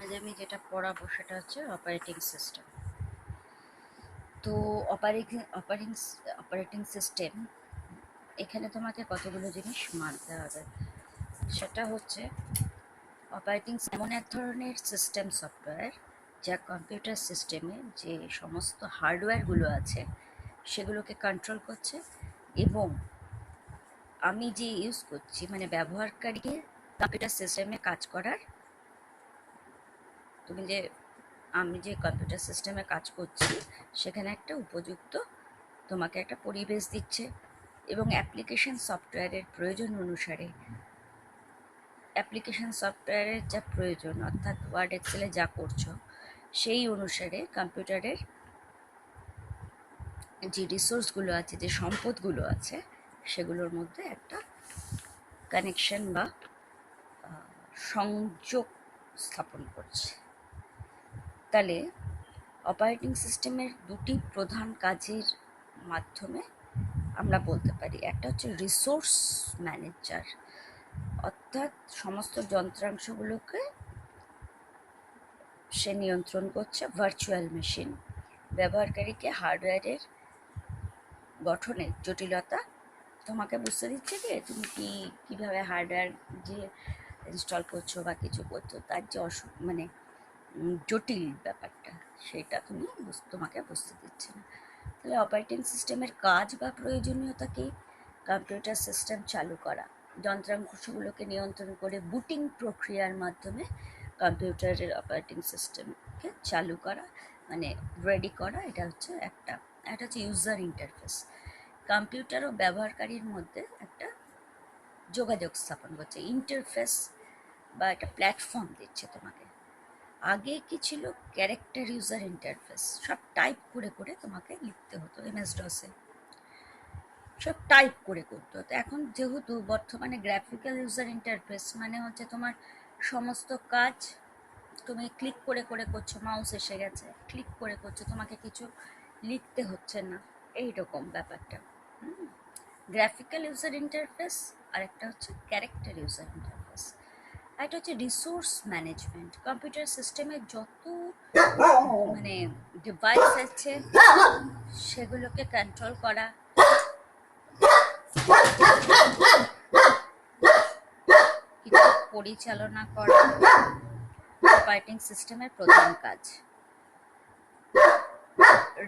আজ আমি যেটা পড়াবো সেটা হচ্ছে অপারেটিং সিস্টেম। তো অপারেটিং সিস্টেম এখানে তোমাকে কতগুলো জিনিস মানতে হবে। সেটা হচ্ছে অপারেটিং এমন এক ধরনের সিস্টেম সফটওয়্যার যা কম্পিউটার সিস্টেমে যে সমস্ত হার্ডওয়্যারগুলো আছে সেগুলোকে কন্ট্রোল করছে, এবং আমি যে ইউজ করছি মানে ব্যবহারকারীকে কম্পিউটার সিস্টেমে কাজ করার, আমি যে কম্পিউটার সিস্টেমে কাজ করছি সেখানে একটা উপযুক্ত তোমাকে একটা পরিবেশ দিচ্ছে, এবং অ্যাপ্লিকেশন সফটওয়্যারের প্রয়োজন অনুসারে অ্যাপ্লিকেশন সফটওয়্যারের যা প্রয়োজন, অর্থাৎ ওয়ার্ড এক্সেলে যা করছো সেই অনুসারে কম্পিউটারের যে রিসোর্সগুলো আছে, যে সম্পদগুলো আছে, সেগুলোর মধ্যে একটা কানেকশন বা সংযোগ স্থাপন করছে। তাহলে অপারেটিং সিস্টেমের দুটি প্রধান কাজের মাধ্যমে আমরা বলতে পারি, একটা হচ্ছে রিসোর্স ম্যানেজার, অর্থাৎ সমস্ত যন্ত্রাংশগুলোকে সে নিয়ন্ত্রণ করছে। ভার্চুয়াল মেশিন ব্যবহারকারীকে হার্ডওয়্যারের গঠনের জটিলতা তোমাকে বুঝতে দিচ্ছে যে তুমি কীভাবে হার্ডওয়্যার যে ইনস্টল করছো বা কিছু করছো তার যে মানে জটিল ব্যাপারটা সেটা তোমাকে বুঝতে দিচ্ছে না। তাহলে অপারেটিং সিস্টেমের কাজ বা প্রয়োজনীয়তাকে কম্পিউটার সিস্টেম চালু করা, যন্ত্রাংশগুলোকে নিয়ন্ত্রণ করে বুটিং প্রক্রিয়ার মাধ্যমে কম্পিউটারের অপারেটিং সিস্টেমকে চালু করা, মানে রেডি করা। এটা হচ্ছে ইউজার ইন্টারফেস। কম্পিউটার ও ব্যবহারকারীর মধ্যে একটা যোগাযোগ স্থাপন করছে, ইন্টারফেস বা একটা প্ল্যাটফর্ম দিচ্ছে তোমাকে। আগে কি ছিল? ক্যারেক্টার ইউজার ইন্টারফেস, সব টাইপ করে করে তোমাকে লিখতে হতো, MS DOS-এ সব টাইপ করে করতে হতো। এখন যেহেতু বর্তমানে গ্রাফিক্যাল ইউজার ইন্টারফেস, মানে হচ্ছে তোমার সমস্ত কাজ তুমি ক্লিক করে করে করছো, মাউস এসে গেছে, ক্লিক করে করছো, তোমাকে কিছু লিখতে হচ্ছে না, এইরকম ব্যাপারটা। গ্রাফিক্যাল ইউজার ইন্টারফেস আর একটা হচ্ছে ক্যারেক্টার ইউজার ইন্টারফেস। এটা হচ্ছে রিসোর্স ম্যানেজমেন্ট। কম্পিউটার সিস্টেমের যত মানে ডিভাইস আছে সেগুলোকে কন্ট্রোল করা, কিছু পরিচালনা করা অপারেটিং সিস্টেমের প্রধান কাজ।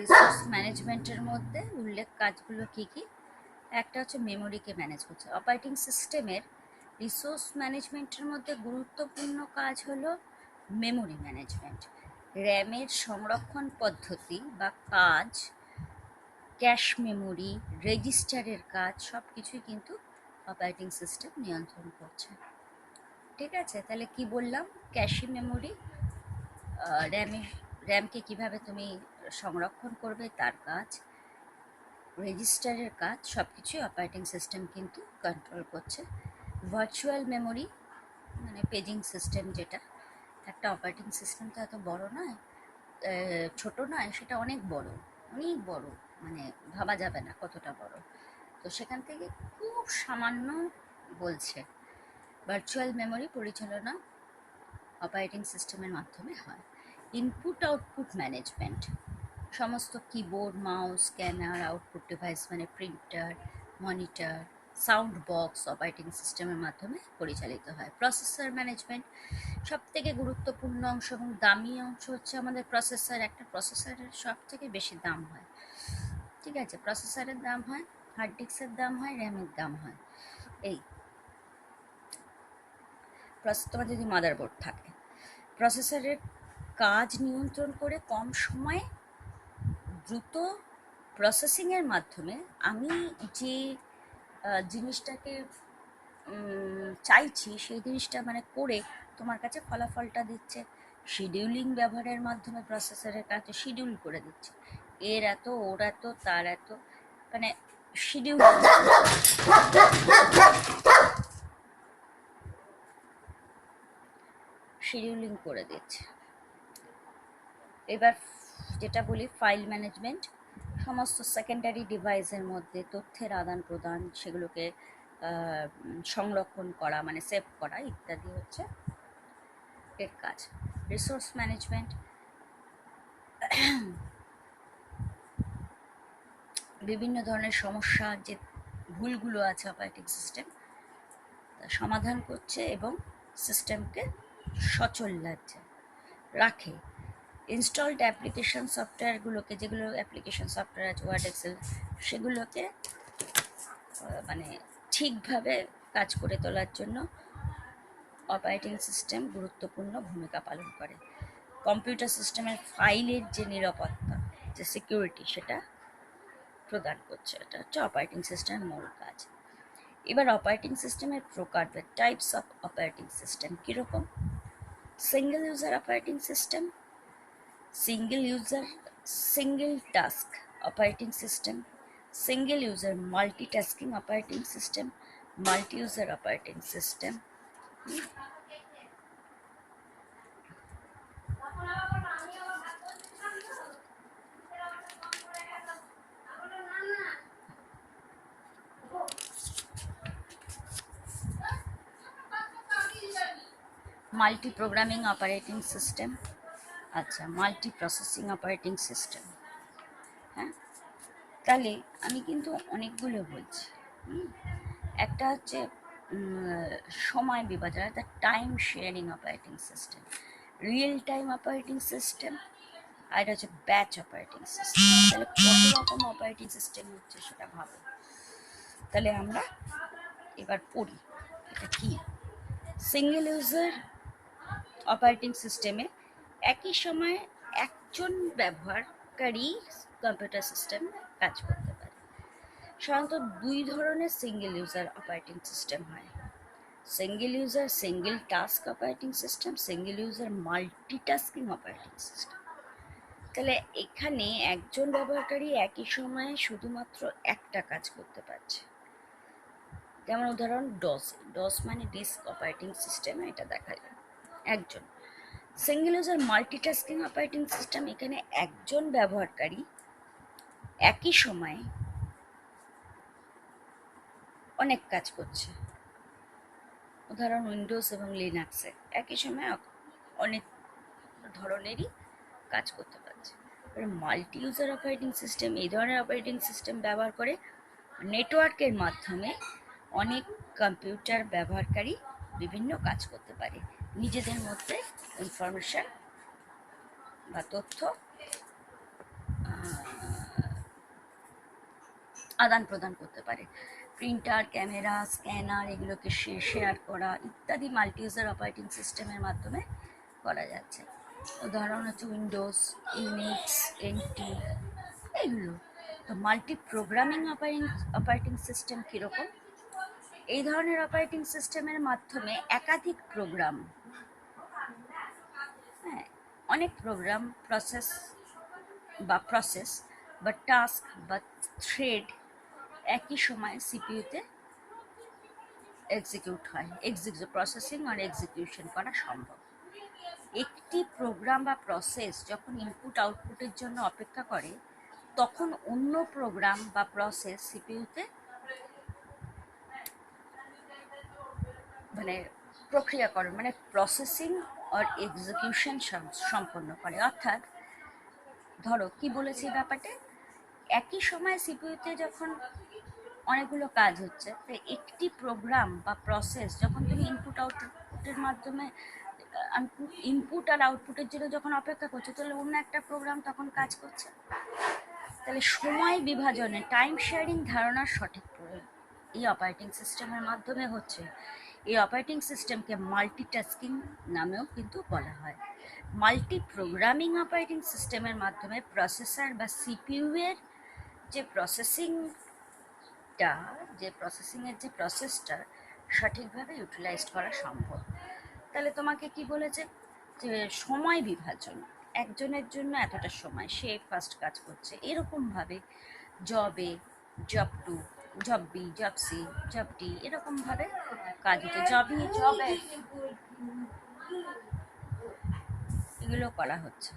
রিসোর্স ম্যানেজমেন্টের মধ্যে উল্লেখ কাজগুলো কি কি? একটা হচ্ছে মেমোরিকে ম্যানেজ করছে। অপারেটিং সিস্টেমের রিসোর্স ম্যানেজমেন্টের মধ্যে গুরুত্বপূর্ণ কাজ হলো মেমোরি ম্যানেজমেন্ট। র্যামের সংরক্ষণ পদ্ধতি বা কাজ, ক্যাশ মেমোরি, রেজিস্টারের কাজ, সব কিছুই কিন্তু অপারেটিং সিস্টেম নিয়ন্ত্রণ করছে। ঠিক আছে, তাহলে কি বললাম? ক্যাশে মেমোরি, র্যামকে কিভাবে তুমি সংরক্ষণ করবে তার কাজ, রেজিস্টারের কাজ, সব কিছুই অপারেটিং সিস্টেম কিন্তু কন্ট্রোল করছে। ভার্চুয়াল মেমোরি মানে পেজিং সিস্টেম, যেটা একটা অপারেটিং সিস্টেম তো এত বড় নয়, ছোট নয়, সেটা অনেক বড়, অনেক বড়, মানে ভাবা যাবে না কতটা বড়। তো সেখান থেকে খুব সামান্য বলছে। ভার্চুয়াল মেমোরি পরিচালনা অপারেটিং সিস্টেমের মাধ্যমে হয়। ইনপুট আউটপুট ম্যানেজমেন্ট, সমস্ত keyboard, mouse, scanner, output device মানে printer, monitor, sound box operating সিস্টেমের মাধ্যমে পরিচালিত হয়। প্রসেসর ম্যানেজমেন্ট, সব থেকে গুরুত্বপূর্ণ অংশ এবং দামি অংশ হচ্ছে আমাদের প্রসেসর। একটা প্রসেসরের সব থেকে বেশি দাম হয়, ঠিক আছে, প্রসেসরের দাম হয়, হার্ড ডিস্কের দাম হয়, র্যামের দাম হয়। এই তোমার যদি মাদারবোর্ড থাকে, প্রসেসরের কাজ নিয়ন্ত্রণ করে কম সময়ে দ্রুত প্রসেসিংয়ের মাধ্যমে আমি যে জিনিসটাকে চাইছি সেই জিনিসটা মানে করে তোমার কাছে ফলাফলটা দিচ্ছে। শিডিউলিং ব্যবহারের মাধ্যমে প্রসেসরের কাছে শিডিউল করে দিচ্ছে, এর এত, ওর এত, তার এত, মানে শিডিউলিং করে দিচ্ছে। এবার যেটা বলি ফাইল ম্যানেজমেন্ট, সমস্ত সেকেন্ডারি ডিভাইসের মধ্যে তথ্যের আদান প্রদান, সেগুলোকে সংরক্ষণ করা মানে সেভ করা ইত্যাদি হচ্ছে এর কাজ। রিসোর্স ম্যানেজমেন্ট, বিভিন্ন ধরনের সমস্যা যে ভুলগুলো আছে অপারেটিং সিস্টেম সমাধান করছে এবং সিস্টেমকে সচল রাখে। ইনস্টলড অ্যাপ্লিকেশন সফটওয়্যারগুলোকে, যেগুলো অ্যাপ্লিকেশন সফটওয়্যার আছে ওয়ার্ড এক্সেল, সেগুলোকে মানে ঠিকভাবে কাজ করে তোলার জন্য অপারেটিং সিস্টেম গুরুত্বপূর্ণ ভূমিকা পালন করে। কম্পিউটার সিস্টেমের ফাইলের যে নিরাপত্তা, যে সিকিউরিটি, সেটা প্রদান করছে। এটা হচ্ছে অপারেটিং সিস্টেমের মূল কাজ। এবার অপারেটিং সিস্টেমের প্রকার, টাইপস অফ অপারেটিং সিস্টেম কীরকম? Single user operating system, single user single task operating system, single user multitasking operating system, multi user operating system. Multi programming operating system, আচ্ছা, মাল্টি প্রসেসিং অপারেটিং সিস্টেম। হ্যাঁ, তাহলে আমি কিন্তু অনেকগুলো বলছি। একটা হচ্ছে সময় বিভাজন, একটা time sharing operating system, real time operating system, আর এটা হচ্ছে ব্যাচ অপারেটিং সিস্টেম। তাহলে কত রকম অপারেটিং সিস্টেম হচ্ছে সেটা ভাবো। তাহলে আমরা এবার পড়ি এটা কি। সিঙ্গেল ইউজার অপারেটিং সিস্টেমে একই সময়ে একজন ব্যবহারকারী কম্পিউটার সিস্টেম কাজ করতে পারে। সাধারণত দুই ধরনের সিঙ্গেল ইউজার অপারেটিং সিস্টেম হয়। Single user single task operating system, single user multitasking operating system. তাহলে এখানে একজন ব্যবহারকারী একই সময়ে শুধুমাত্র একটা কাজ করতে পারছে। যেমন উদাহরণ ডস, ডস মানে ডিস্ক অপারেটিং সিস্টেম, এটা দেখা যায় একজন। Single user multitasking operating system, এখানে একজন ব্যবহারকারী একই সময়ে অনেক কাজ করছে। উদাহরণ উইন্ডোজ এবং লিনাক্সে একই সময়ে অনেক ধরনেরই কাজ করতে পারছে। মাল্টি ইউজার অপারেটিং সিস্টেম এই ধরনের অপারেটিং সিস্টেম ব্যবহার করে নেটওয়ার্কের মাধ্যমে অনেক কম্পিউটার ব্যবহারকারী বিভিন্ন কাজ করতে পারে, নিজেদের মধ্যে ইনফরমেশন বা তথ্য আদান প্রদান করতে পারে। প্রিন্টার, ক্যামেরা, স্ক্যানার, এগুলোকে শেয়ার করা ইত্যাদি মাল্টি ইউজার অপারেটিং সিস্টেমের মাধ্যমে করা যাচ্ছে। উদাহরণ হচ্ছে উইন্ডোজ, ইউনিক্স, এনটি, এগুলো। তো মাল্টি প্রোগ্রামিং অপারেটিং সিস্টেম কীরকম? এই ধরনের অপারেটিং সিস্টেমের মাধ্যমে একাধিক প্রোগ্রাম, হ্যাঁ, অনেক প্রোগ্রাম প্রসেস বা টাস্ক বা থ্রেড একই সময়ে সিপিইউতে এক্সিকিউট হয়, প্রসেসিং আর এক্সিকিউশন করা সম্ভব। একটি প্রোগ্রাম বা প্রসেস যখন ইনপুট আউটপুটের জন্য অপেক্ষা করে, তখন অন্য প্রোগ্রাম বা প্রসেস সিপিইউতে মানে প্রক্রিয়াকরণ, মানে প্রসেসিং আর এক্সিকিউশন সম্পন্ন করে। অর্থাৎ ধরো কি বলেছি ব্যাপারটা, একই সময় সিপিইউতে যখন অনেকগুলো কাজ হচ্ছে, তো একটি প্রোগ্রাম বা প্রসেস যখন তুমি ইনপুট আউটপুটের মাধ্যমে ইনপুট আর আউটপুটের জন্য যখন অপেক্ষা করছো, তাহলে অন্য একটা প্রোগ্রাম তখন কাজ করছে। তাহলে সময় বিভাজনে টাইম শেয়ারিং ধারণার সঠিক প্রয়োগ এই অপারেটিং সিস্টেমের মাধ্যমে হচ্ছে। এই অপারেটিং সিস্টেমকে মাল্টিটাস্কিং নামেও কিন্তু বলা হয়। মাল্টি প্রোগ্রামিং অপারেটিং সিস্টেমের মাধ্যমে প্রসেসর বা সিপিইউ এর যে প্রসেসিংয়ের যে প্রসেসটা সঠিকভাবে ইউটিলাইজ করা সম্ভব। তাহলে তোমাকে কি বলেছে যে সময় বিভাজন, একজনের জন্য এতটা সময় সে ফার্স্ট কাজ করছে, এরকমভাবে job A, job two, job B, job C, job D, এরকমভাবে কাজ হচ্ছে, জবে এগুলো করা হচ্ছে।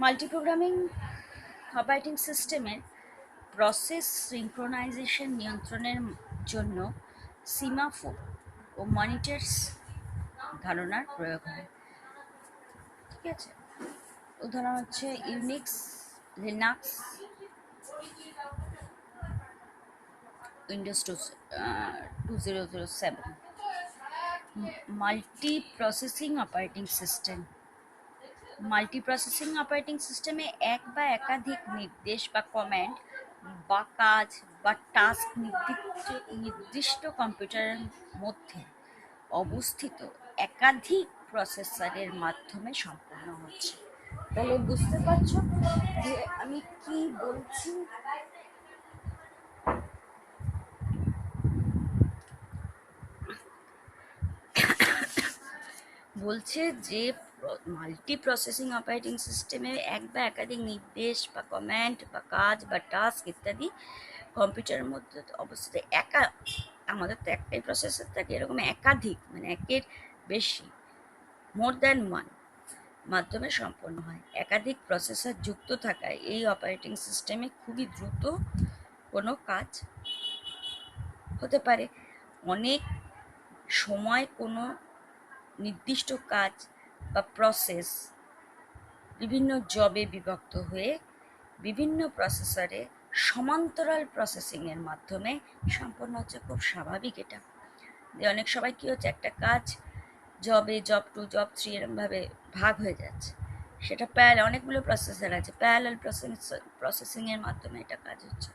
মাল্টিপ্রোগ্রামিং অপারেটিং সিস্টেমের প্রসেস সিনক্রোনাইজেশন নিয়ন্ত্রণের জন্য সিমাফোর ও মনিটরস ধারণার প্রয়োগ হয়। ঠিক আছে, উদাহরণ হচ্ছে Unix, Linux, Windows 2007। Multi processing operating system. Multi processing operating সিস্টেমে এক বা একাধিক নির্দেশ বা কমান্ড বা কাজ বা টাস্ক নির্দিষ্ট কম্পিউটারের মধ্যে অবস্থিত একাধিক প্রসেসরের মাধ্যমে সম্পন্ন হচ্ছে। তাহলে বুঝতে পারছো যে আমি কি বলছি। বলছে যে মাল্টি প্রসেসিং অপারেটিং সিস্টেমে এক বা একাধিক নির্দেশ বা কমান্ড বা কাজ বা টাস্ক ইত্যাদি কম্পিউটারের মধ্যে অবস্থিত আমাদের তো একটাই প্রসেসর থাকে, এরকম একাধিক মানে একের বেশি, মোর দ্যান ওয়ান মাধ্যমে সম্পন্ন হয়। একাধিক প্রসেসর যুক্ত থাকায় এই অপারেটিং সিস্টেমে খুবই দ্রুত কোনো কাজ হতে পারে। অনেক সময় কোনো নির্দিষ্ট কাজ বা প্রসেস বিভিন্ন জবে বিভক্ত হয়ে বিভিন্ন প্রসেসরে সমান্তরাল প্রসেসিংয়ের মাধ্যমে সম্পন্ন হচ্ছে। খুব স্বাভাবিক এটা, যে অনেক সময় কী হচ্ছে, একটা কাজ জব 2, জব 3 এরমভাবে ভাগ হয়ে যাচ্ছে। সেটা অনেকগুলো প্রসেসর আছে, প্যারালাল প্রসেসিংয়ের মাধ্যমে এটা কাজ হচ্ছে।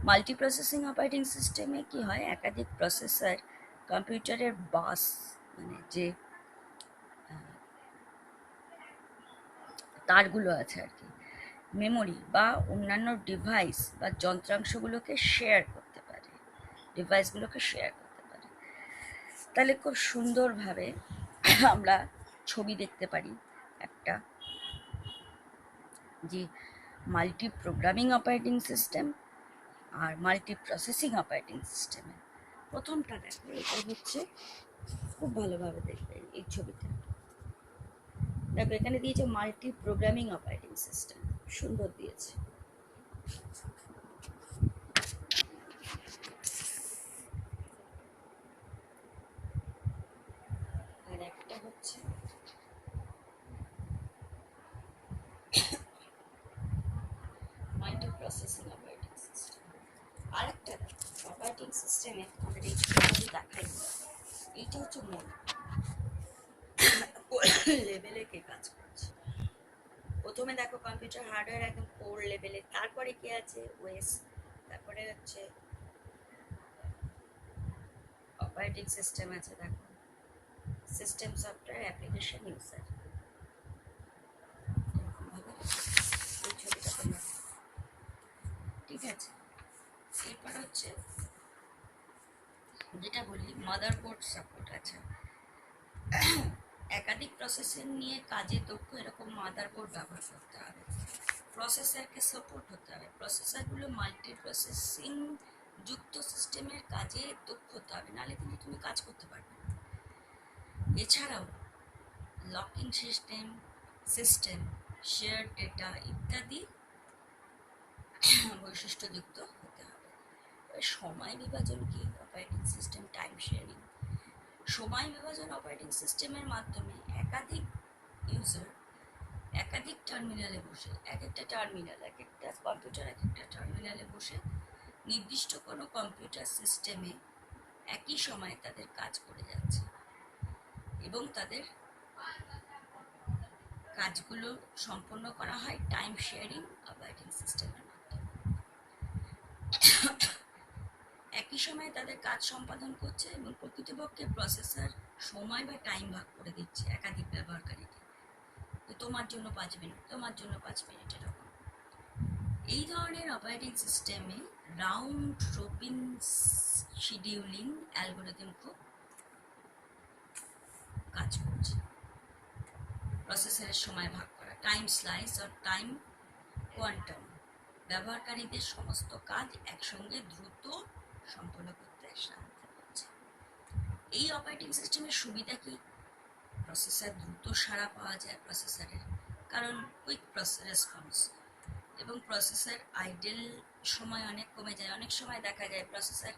মাল্টি প্রসেসিং অপারেটিং সিস্টেমে কি হয়, একাধিক প্রসেসর কম্পিউটারের বাস মানে যে তারগুলো আছে আর কি, মেমোরি বা অন্যান্য ডিভাইস বা যন্ত্রাংশগুলোকে শেয়ার করতে পারে, তাহলে খুব সুন্দরভাবে আমরা ছবি দেখতে পারি একটা, যে মাল্টি প্রোগ্রামিং অপারেটিং সিস্টেম আর মাল্টি প্রসেসিং অপারেটিং সিস্টেমে। প্রথমটা দেখো, এটা হচ্ছে খুব ভালোভাবে দেখবে এই ছবিটা। দেখো এখানে দিয়েছে মাল্টি প্রোগ্রামিং অপারেটিং সিস্টেম, সুন্দর দিয়েছে। আর একটা হচ্ছে মাল্টি প্রসেসিং অপারেটিং সিস্টেম। আরেকটা অপারেটিং সিস্টেমে আমাদের এই ছবিটা দেখাই, এইটা হচ্ছে মোড লেভেলে কে কাজ করছে। প্রথমে দেখো কম্পিউটার হার্ডওয়্যার একদম কোর লেভেলে, তারপরে কি আছে ওএস, তারপরে হচ্ছে অপারেটিং সিস্টেম আছে, দেখো সিস্টেম সফটওয়্যার অ্যাপ্লিকেশন ইউজার। এই ছবিটা তোমরা, ঠিক আছে। এরপর হচ্ছে যেটা বলি মাদারবোর্ড সাপোর্ট আছে। একাধিক প্রসেসর নিয়ে কাজে দক্ষ এরকম মাদারবোর্ড ব্যবহার করতে হবে, প্রসেসরকে সাপোর্ট হতে হবে, প্রসেসরগুলো মাল্টি প্রসেসিং যুক্ত সিস্টেমের কাজে দক্ষ হতে হবে, নাহলে কিন্তু তুমি কাজ করতে পারবে না। এছাড়াও লকিং সিস্টেম শেয়ার ডেটা ইত্যাদি বৈশিষ্ট্যযুক্ত হতে হবে। সময় বিভাজন কি, অপারেটিং সিস্টেম টাইম শেয়ারিং। সময় বিভাজন অপারেটিং সিস্টেমের মাধ্যমে একাধিক ইউজার একাধিক টার্মিনালে বসে, এক একটা কম্পিউটার এক একটা টার্মিনালে বসে নির্দিষ্ট কোনো কম্পিউটার সিস্টেমে একই সময়ে তাদের কাজ করে যাচ্ছে এবং তাদের কাজগুলো সম্পন্ন করা হয় টাইম শেয়ারিং অপারেটিং সিস্টেমের মাধ্যমে। একই সময়ে তাদের কাজ সম্পাদন করছে এবং প্রকৃতপক্ষে প্রসেসর সময় বা টাইম ভাগ করে দিচ্ছে একাধিক ব্যবহারকারীকে, তোমার জন্য 5 মিনিট, তোমার জন্য 5 মিনিট, এরকম। এই ধরনের অপারেটিং সিস্টেমে রাউন্ড রবিন শিডিউলিং অ্যালগোরিদম খুব কাজ করছে। প্রসেসরের সময় ভাগ করা, টাইম স্লাইস আর টাইম কোয়ান্টাম, ব্যবহারকারীদের সমস্ত কাজ একসঙ্গে দ্রুত সম্পন্ন করতে সাহায্য করছে। এই অপারেটিং সিস্টেমের সুবিধা কি, প্রসেসর দ্রুত সাড়া পাওয়া যায় প্রসেসরের, কারণ কুইক রেসপন্স, এবং প্রসেসর আইডেল সময় অনেক কমে যায়। অনেক সময় দেখা যায় প্রসেসর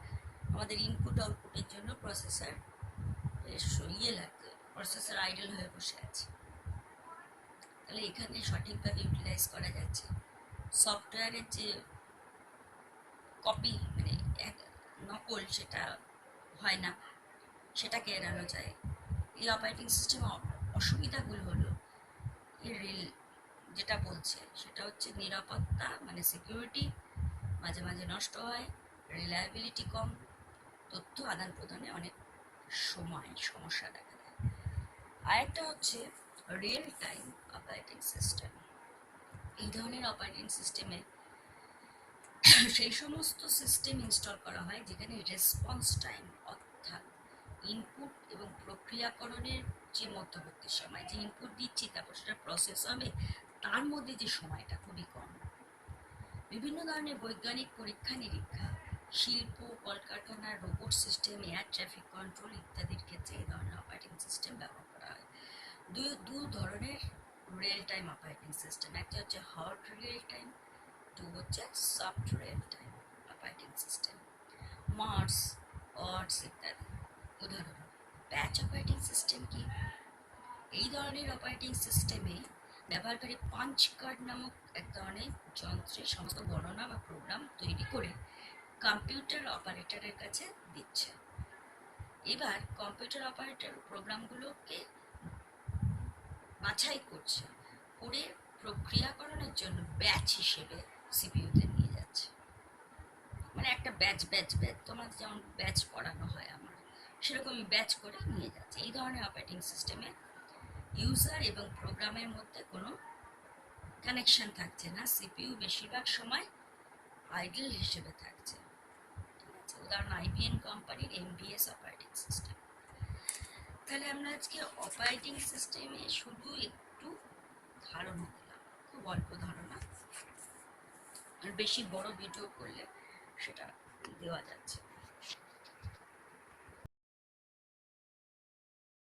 আমাদের ইনপুট আউটপুটের জন্য প্রসেসর ইয়ে লাগে, প্রসেসর আইডল হয়ে বসে আছে। তাহলে এখানে সঠিকভাবে ইউটিলাইজ করা যাচ্ছে। সফটওয়্যারের যে কপি মানে নকল সেটা হয় না, সেটাকে এড়ানো যায়। এই অপারেটিং সিস্টেম অসুবিধাগুলো হলো এর যেটা বলছে সেটা হচ্ছে নিরাপত্তা মানে সিকিউরিটি মাঝে মাঝে নষ্ট হয়, রিলায়েবিলিটি কম, তথ্য আদান প্রদানে অনেক সময় সমস্যা দেখা দেয়। আরেকটা হচ্ছে রিয়েল টাইম অপারেটিং সিস্টেম। এই ধরনের অপারেটিং সিস্টেমে সেই সমস্ত সিস্টেম ইনস্টল করা হয় যেখানে রেসপন্স টাইম অর্থাৎ ইনপুট এবং প্রক্রিয়াকরণের যে মধ্যবর্তী সময়, যে ইনপুট দিচ্ছি তারপর সেটা প্রসেস হবে, তার মধ্যে যে সময়টা খুবই কম। বিভিন্ন ধরনের বৈজ্ঞানিক পরীক্ষা নিরীক্ষা, শিল্প, কলকারখানা, robot system, air traffic control ইত্যাদির ক্ষেত্রে এই ধরনের অপারেটিং সিস্টেম ব্যবহার করা হয়। দু ধরনের রিয়েল টাইম অপারেটিং সিস্টেম, একটা হচ্ছে হার্ড রিয়েল টাইম, দু হচ্ছে soft real time operating system. মার্স, অডস ইত্যাদি উদাহরণ। ব্যাচ অপারেটিং সিস্টেম কি? এই ধরনের অপারেটিং সিস্টেমে ব্যবহারকারী পাঞ্চ কার্ড নামক এক ধরনের যন্ত্রে সমস্ত গণনা বা প্রোগ্রাম তৈরি করে কম্পিউটার অপারেটরের কাছে দিচ্ছে। এবার কম্পিউটার অপারেটর প্রোগ্রামগুলোকে বাছাই করছে, করে প্রক্রিয়াকরণের জন্য ব্যাচ হিসেবে সিপিইউতে নিয়ে যাচ্ছে। মানে একটা ব্যাচ ব্যাচ ব্যাচ তোমার যেমন ব্যাচ পড়ানো হয় আমার, সেরকমই ব্যাচ করে নিয়ে যাচ্ছে। এই ধরনের অপারেটিং সিস্টেমে ইউজার এবং প্রোগ্রামের মধ্যে কোনো কানেকশন থাকছে না, সিপিইউ বেশিরভাগ সময় আইডল হিসেবে থাকছে। ঠিক আছে, উদাহরণ আইবিএম কোম্পানির এমবিএস অপারেটিং সিস্টেম। তাহলে আমরা আজকে অপারেটিং সিস্টেমে শুধু একটু ধারণা দিলাম, খুব অল্প ধারণা, আর বেশি বড় ভিডিও করলে সেটা দেওয়া যাচ্ছে।